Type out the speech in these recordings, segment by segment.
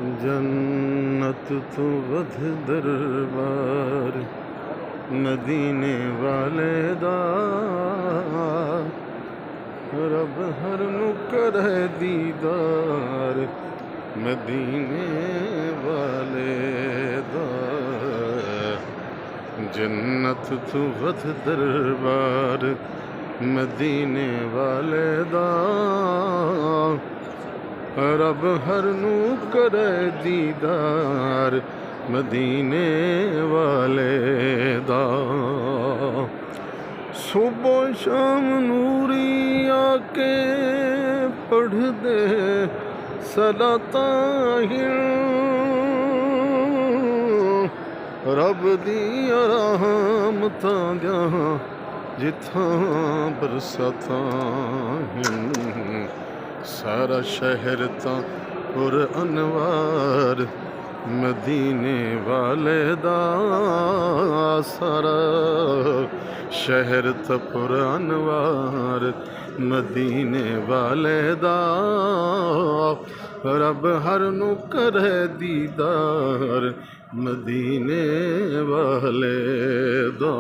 जन्नत तो वध दरबार मदीने वाले दा, रब हर नू करे दीदार मदीने वाले दा। जन्नत तो वध दरबार मदीने वाले दा, रब हर नू करे दीदार मदीने वाले दा। सुबह शाम नूरी आके पढ़ दे सलाता रब दी रहमतां दियां जिथां बरसातां। सारा शहर ता पुर अनवार मदीने वाले दा, सारा शहर ता पुर अनवार मदीने वाले दा, रब हर नू करे दीदार मदीने वाले दा।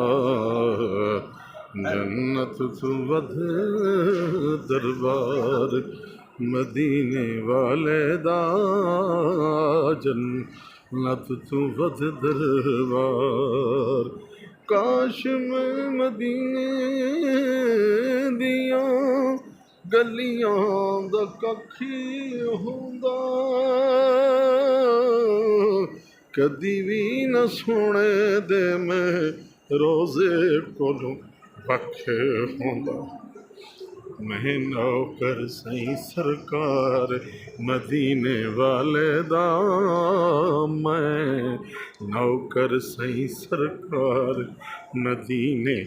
जन्नत तो वध दरबार मदीने वाले दा, जन्नत तो वध दरबार। काश मैं मदीने दियां गलियां दा कखी हुंदा, कदी भी न सुने दे मैं रोज़े कोलों पखे होंदा। मैं नौकर सही सरकार मदीने वाले दा, मैं नौकर सही सरकार मदीने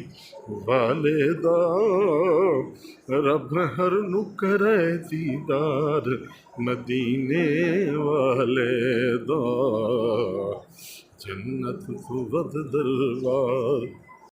वाले दा, रब हर नू करे दीदार मदीने वाले दा। जन्नत तो वध दरबार